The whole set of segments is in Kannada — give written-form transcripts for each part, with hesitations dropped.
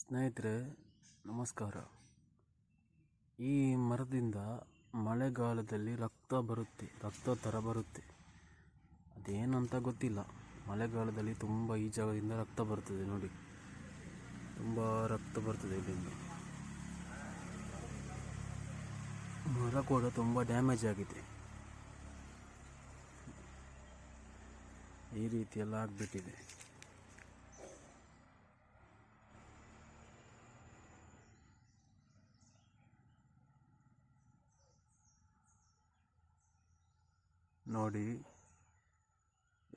ಸ್ನೇಹಿತರೆ ನಮಸ್ಕಾರ. ಈ ಮರದಿಂದ ಮಳೆಗಾಲದಲ್ಲಿ ರಕ್ತ ಥರ ಬರುತ್ತೆ. ಅದೇನಂತ ಗೊತ್ತಿಲ್ಲ. ಮಳೆಗಾಲದಲ್ಲಿ ತುಂಬ ಈ ಜಾಗದಿಂದ ರಕ್ತ ಬರ್ತದೆ. ನೋಡಿ, ತುಂಬ ರಕ್ತ ಬರ್ತದೆ ಇಲ್ಲಿಂದ. ಮರ ಕೂಡ ತುಂಬ ಡ್ಯಾಮೇಜ್ ಆಗಿದೆ. ಈ ರೀತಿಯೆಲ್ಲ ಆಗಿಬಿಟ್ಟಿದೆ. ನೋಡಿ,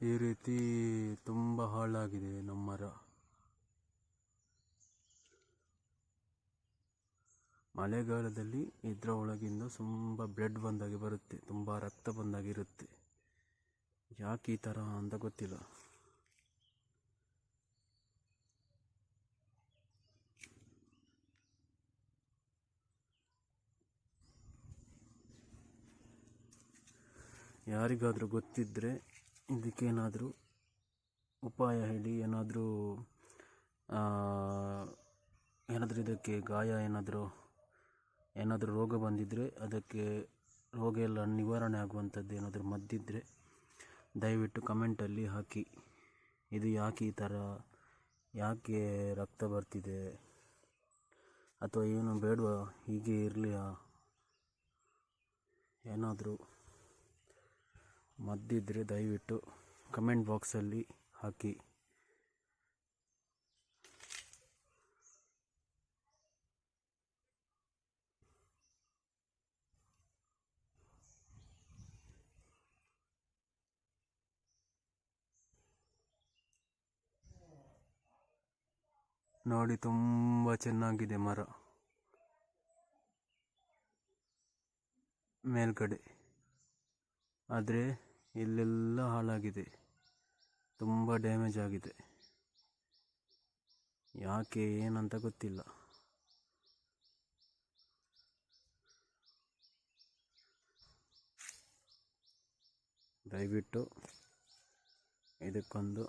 ಈ ರೀತಿ ತುಂಬ ಹಾಳಾಗಿದೆ ನಮ್ಮ ಮರ. ಮಳೆಗಾಲದಲ್ಲಿ ಇದರ ಒಳಗಿಂದ ತುಂಬ ಬ್ಲಡ್ ಬಂದಾಗಿ ಬರುತ್ತೆ, ತುಂಬ ರಕ್ತ ಬಂದಾಗಿರುತ್ತೆ. ಯಾಕೆ ಈ ಥರ ಅಂತ ಗೊತ್ತಿಲ್ಲ. ಯಾರಿಗಾದರೂ ಗೊತ್ತಿದ್ದರೆ ಇದಕ್ಕೇನಾದರೂ ಉಪಾಯ ಹೇಳಿ. ಏನಾದರೂ ಇದಕ್ಕೆ ಗಾಯ ಏನಾದರೂ ರೋಗ ಬಂದಿದ್ದರೆ, ಅದಕ್ಕೆ ರೋಗ ಎಲ್ಲ ನಿವಾರಣೆ ಆಗುವಂಥದ್ದು ಏನಾದರೂ ಮದ್ದಿದ್ದರೆ ದಯವಿಟ್ಟು ಕಮೆಂಟಲ್ಲಿ ಹಾಕಿ. ಇದು ಯಾಕೆ ಈ ಥರ, ಯಾಕೆ ರಕ್ತ ಬರ್ತಿದೆ, ಅಥವಾ ಏನು ಬೇಡವಾ, ಹೀಗೆ ಇರಲಿಯಾ, ಏನಾದರೂ ಮದ್ದಿದ್ದರೆ ದಯವಿಟ್ಟು ಕಮೆಂಟ್ ಬಾಕ್ಸಲ್ಲಿ ಹಾಕಿ. ನೋಡಿ, ತುಂಬ ಚೆನ್ನಾಗಿದೆ ಮರ ಮೇಲ್ಗಡೆ, ಆದರೆ ಇಲ್ಲೆಲ್ಲ ಹಾಳಾಗಿದೆ, ತುಂಬ ಡ್ಯಾಮೇಜ್ ಆಗಿದೆ. ಯಾಕೆ ಏನಂತ ಗೊತ್ತಿಲ್ಲ. ದಯವಿಟ್ಟು ಇದಕ್ಕೊಂದು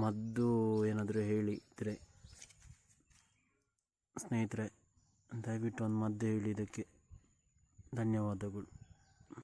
ಮದ್ದು ಏನಾದರೂ ಹೇಳಿದರೆ ಸ್ನೇಹಿತರೆ, ದಯವಿಟ್ಟು ಒಂದು ಮದ್ದು ಹೇಳಿ ಇದಕ್ಕೆ. ಧನ್ಯವಾದಗಳು.